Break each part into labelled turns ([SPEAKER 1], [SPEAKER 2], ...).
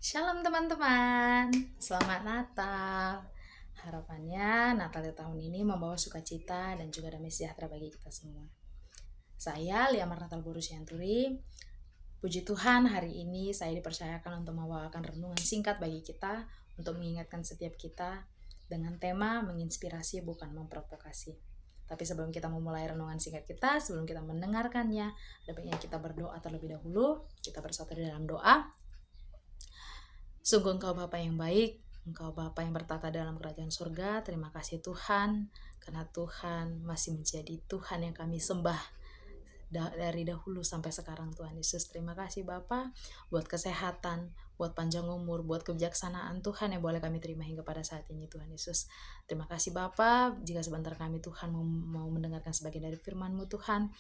[SPEAKER 1] Shalom teman-teman, selamat Natal. Harapannya Natal di tahun ini membawa sukacita dan juga damai sejahtera bagi kita semua. Saya Lia Marnatal Borus Yanturi. Puji Tuhan, hari ini saya dipercayakan untuk membawakan renungan singkat bagi kita untuk mengingatkan setiap kita dengan tema menginspirasi bukan memprovokasi. Tapi sebelum kita memulai renungan singkat kita, sebelum kita mendengarkannya, ada baiknya kita berdoa terlebih dahulu. Kita bersatu di dalam doa. Sungguh Engkau Bapa yang baik, Engkau Bapa yang bertata dalam kerajaan surga. Terima kasih Tuhan, karena Tuhan masih menjadi Tuhan yang kami sembah dari dahulu sampai sekarang Tuhan Yesus. Terima kasih Bapa buat kesehatan, buat panjang umur, buat kebijaksanaan Tuhan yang boleh kami terima hingga pada saat ini Tuhan Yesus. Terima kasih Bapa, jika sebentar kami Tuhan mau mendengarkan sebagian dari firman-Mu Tuhan.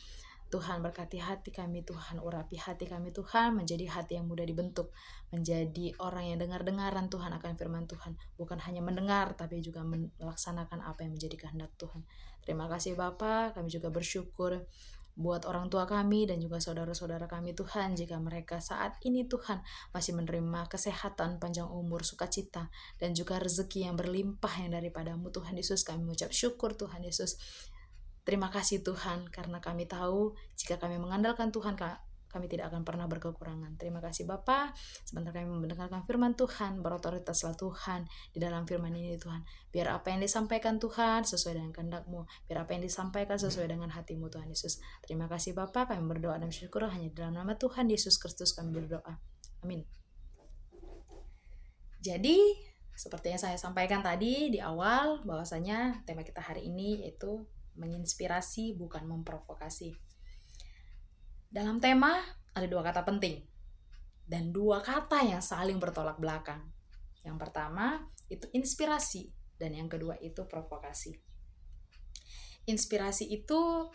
[SPEAKER 1] Tuhan berkati hati kami, Tuhan urapi hati kami, Tuhan menjadi hati yang mudah dibentuk, menjadi orang yang dengar-dengaran Tuhan akan firman Tuhan, bukan hanya mendengar tapi juga melaksanakan apa yang menjadi kehendak Tuhan. Terima kasih Bapa, kami juga bersyukur buat orang tua kami dan juga saudara-saudara kami Tuhan, jika mereka saat ini Tuhan masih menerima kesehatan, panjang umur, sukacita dan juga rezeki yang berlimpah yang daripada-Mu Tuhan Yesus. Kami mengucap syukur Tuhan Yesus. Terima kasih Tuhan, karena kami tahu jika kami mengandalkan Tuhan, kami tidak akan pernah berkekurangan. Terima kasih Bapa. Sebentar kami mendengarkan firman Tuhan, berotoritaslah Tuhan di dalam firman ini Tuhan. Biar apa yang disampaikan Tuhan sesuai dengan kehendak-Mu. Biar apa yang disampaikan sesuai dengan hati-Mu Tuhan Yesus. Terima kasih Bapa, kami berdoa dan bersyukur hanya dalam nama Tuhan Yesus Kristus kami berdoa. Amin. Jadi, seperti yang saya sampaikan tadi di awal, bahwasanya tema kita hari ini yaitu menginspirasi bukan memprovokasi. Dalam tema ada dua kata penting dan dua kata yang saling bertolak belakang. Yang pertama itu inspirasi dan yang kedua itu provokasi. Inspirasi itu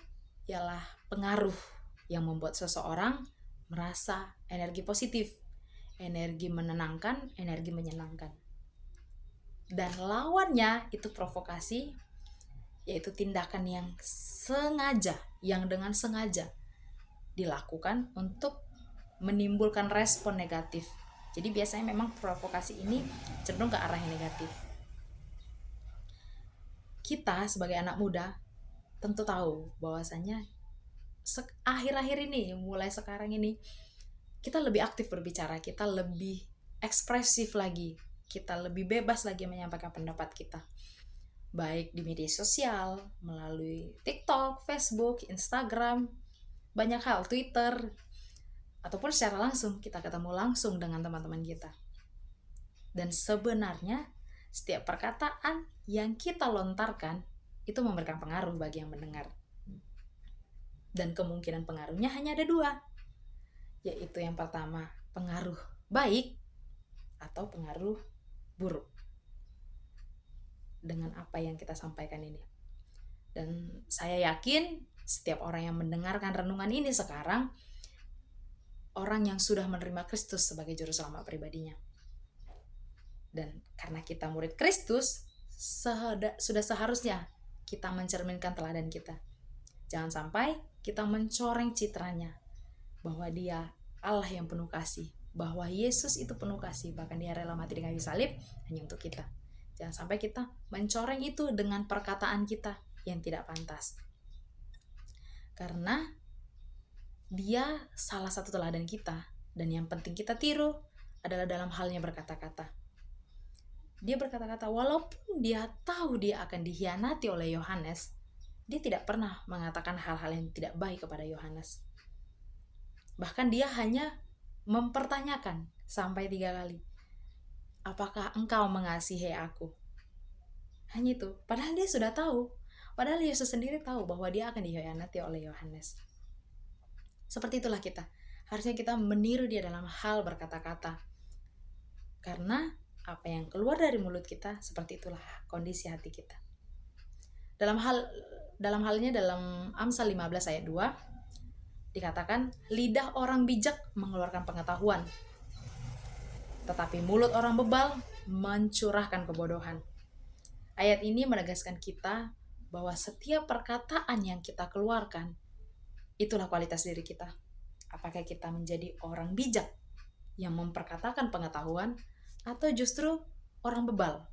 [SPEAKER 1] ialah pengaruh yang membuat seseorang merasa energi positif, energi menenangkan, energi menyenangkan. Dan lawannya itu provokasi, yaitu tindakan yang sengaja, yang dengan sengaja dilakukan untuk menimbulkan respon negatif. Jadi biasanya memang provokasi ini cenderung ke arah yang negatif. Kita sebagai anak muda tentu tahu bahwasanya akhir-akhir ini, mulai sekarang ini, kita lebih aktif berbicara, kita lebih ekspresif lagi, kita lebih bebas lagi menyampaikan pendapat kita. Baik di media sosial, melalui TikTok, Facebook, Instagram, banyak hal, Twitter, ataupun secara langsung kita ketemu langsung dengan teman-teman kita. Dan sebenarnya setiap perkataan yang kita lontarkan itu memberikan pengaruh bagi yang mendengar. Dan kemungkinan pengaruhnya hanya ada dua, yaitu yang pertama pengaruh baik atau pengaruh buruk dengan apa yang kita sampaikan ini. Dan saya yakin setiap orang yang mendengarkan renungan ini sekarang orang yang sudah menerima Kristus sebagai juru selamat pribadinya. Dan karena kita murid Kristus, sudah seharusnya kita mencerminkan teladan kita. Jangan sampai kita mencoreng citranya bahwa Dia Allah yang penuh kasih, bahwa Yesus itu penuh kasih, bahkan Dia rela mati di kayu salib hanya untuk kita. Jangan sampai kita mencoreng itu dengan perkataan kita yang tidak pantas. Karena Dia salah satu teladan kita, dan yang penting kita tiru adalah dalam halnya berkata-kata. Dia berkata-kata walaupun dia tahu dia akan dikhianati oleh Yohanes, dia tidak pernah mengatakan hal-hal yang tidak baik kepada Yohanes. Bahkan dia hanya mempertanyakan sampai 3 kali, apakah engkau mengasihi aku? Hanya itu. Padahal dia sudah tahu. Padahal Yesus sendiri tahu bahwa dia akan dikhianati oleh Yohanes. Seperti itulah kita. Harusnya kita meniru dia dalam hal berkata-kata. Karena apa yang keluar dari mulut kita, seperti itulah kondisi hati kita. Dalam halnya dalam Amsal 15 ayat 2 dikatakan, lidah orang bijak mengeluarkan pengetahuan, tetapi mulut orang bebal mencurahkan kebodohan. Ayat ini menegaskan kita bahwa setiap perkataan yang kita keluarkan, itulah kualitas diri kita. Apakah kita menjadi orang bijak yang memperkatakan pengetahuan, atau justru orang bebal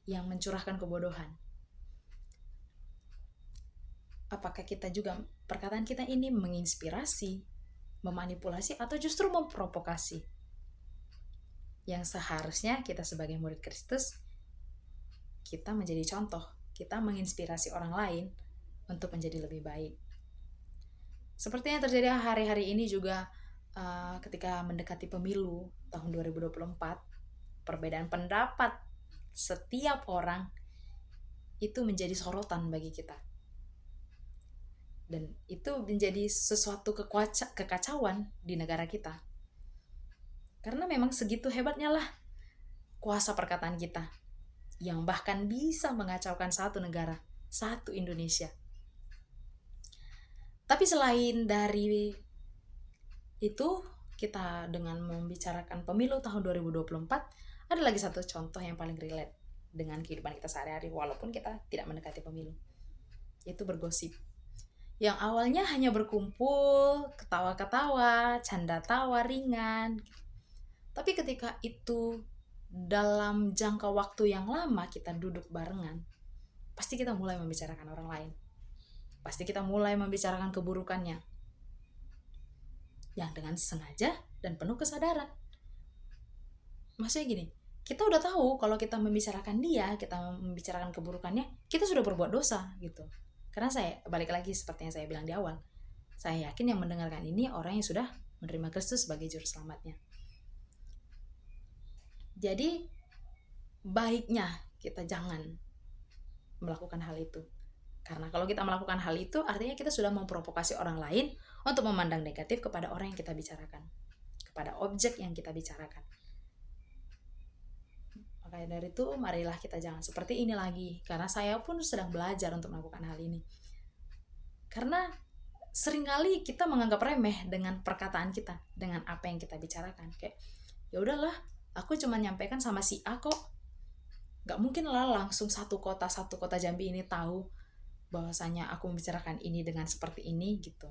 [SPEAKER 1] yang mencurahkan kebodohan? Apakah kita juga, perkataan kita ini menginspirasi, memanipulasi, atau justru memprovokasi? Yang seharusnya kita sebagai murid Kristus, kita menjadi contoh, kita menginspirasi orang lain untuk menjadi lebih baik. Seperti yang terjadi hari-hari ini juga, ketika mendekati pemilu tahun 2024, perbedaan pendapat setiap orang itu menjadi sorotan bagi kita. Dan itu menjadi sesuatu kekacauan di negara kita. Karena memang segitu hebatnya lah kuasa perkataan kita, yang bahkan bisa mengacaukan satu negara, satu Indonesia. Tapi selain dari itu, kita dengan membicarakan pemilu tahun 2024, ada lagi satu contoh yang paling relate dengan kehidupan kita sehari-hari, walaupun kita tidak mendekati pemilu, yaitu bergosip. Yang awalnya hanya berkumpul, ketawa-ketawa, canda tawa ringan. Tapi ketika itu dalam jangka waktu yang lama kita duduk barengan, pasti kita mulai membicarakan orang lain. Pasti kita mulai membicarakan keburukannya. Yang dengan sengaja dan penuh kesadaran. Maksudnya gini, kita udah tahu kalau kita membicarakan dia, kita membicarakan keburukannya, kita sudah berbuat dosa gitu. Karena saya, balik lagi seperti yang saya bilang di awal, saya yakin yang mendengarkan ini orang yang sudah menerima Kristus sebagai juru selamatnya. Jadi baiknya kita jangan melakukan hal itu. Karena kalau kita melakukan hal itu, artinya kita sudah memprovokasi orang lain untuk memandang negatif kepada orang yang kita bicarakan, kepada objek yang kita bicarakan. Makanya dari itu, marilah kita jangan seperti ini lagi. Karena saya pun sedang belajar untuk melakukan hal ini. Karena seringkali kita menganggap remeh dengan perkataan kita, dengan apa yang kita bicarakan. Kayak, ya udahlah, aku cuma nyampaikan sama si A kok. Gak mungkin lah langsung satu kota Jambi ini tahu bahwasanya aku membicarakan ini dengan seperti ini gitu.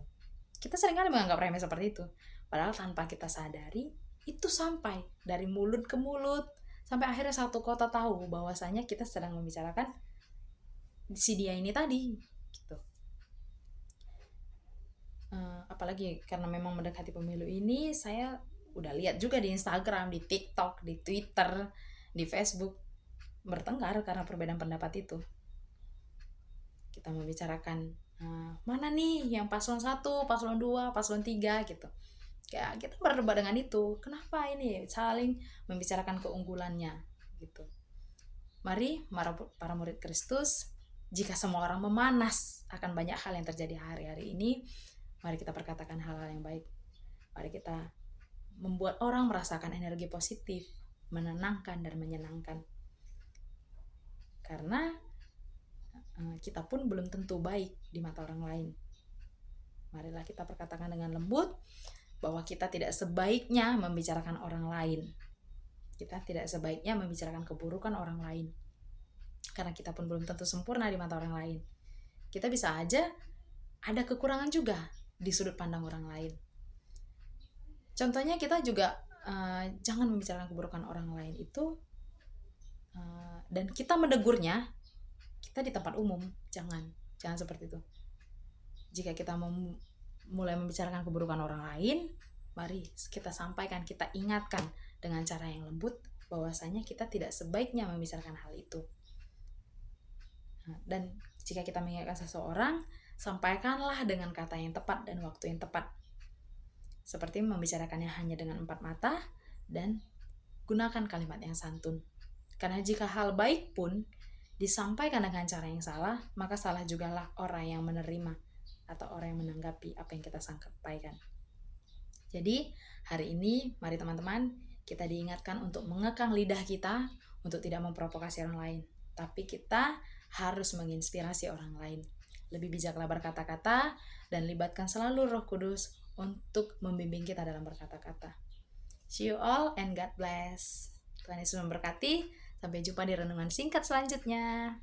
[SPEAKER 1] Kita seringkali menganggap remeh seperti itu. Padahal tanpa kita sadari, itu sampai dari mulut ke mulut, sampai akhirnya satu kota tahu bahwasanya kita sedang membicarakan si dia ini tadi gitu. Apalagi karena memang mendekati pemilu ini, saya udah lihat juga di Instagram, di TikTok, di Twitter, di Facebook, bertengkar karena perbedaan pendapat itu. Kita membicarakan mana nih yang paslon 1, paslon 2, paslon 3 gitu. Kayak kita berdebat dengan itu. Kenapa ini saling membicarakan keunggulannya gitu. Mari para murid Kristus, jika semua orang memanas akan banyak hal yang terjadi hari-hari ini, mari kita perkatakan hal-hal yang baik. Mari kita membuat orang merasakan energi positif, menenangkan dan menyenangkan. Karena kita pun belum tentu baik di mata orang lain. Marilah kita perkatakan dengan lembut bahwa kita tidak sebaiknya membicarakan orang lain. Kita tidak sebaiknya membicarakan keburukan orang lain. Karena kita pun belum tentu sempurna di mata orang lain. Kita bisa aja ada kekurangan juga di sudut pandang orang lain. Contohnya kita juga jangan membicarakan keburukan orang lain itu dan kita menegurnya, kita di tempat umum. Jangan seperti itu. Jika kita mulai membicarakan keburukan orang lain, mari kita sampaikan, kita ingatkan dengan cara yang lembut bahwasanya kita tidak sebaiknya membicarakan hal itu. Dan jika kita mengingatkan seseorang, sampaikanlah dengan kata yang tepat dan waktu yang tepat. Seperti membicarakannya hanya dengan 4 mata dan gunakan kalimat yang santun. Karena jika hal baik pun disampaikan dengan cara yang salah, maka salah jugalah orang yang menerima atau orang yang menanggapi apa yang kita sampaikan. Jadi hari ini mari teman-teman kita diingatkan untuk mengekang lidah kita untuk tidak memprovokasi orang lain, tapi kita harus menginspirasi orang lain. Lebih bijaklah berkata-kata dan libatkan selalu Roh Kudus untuk membimbing kita dalam berkata-kata. See you all and God bless. Tuhan Yesus memberkati. Sampai jumpa di renungan singkat selanjutnya.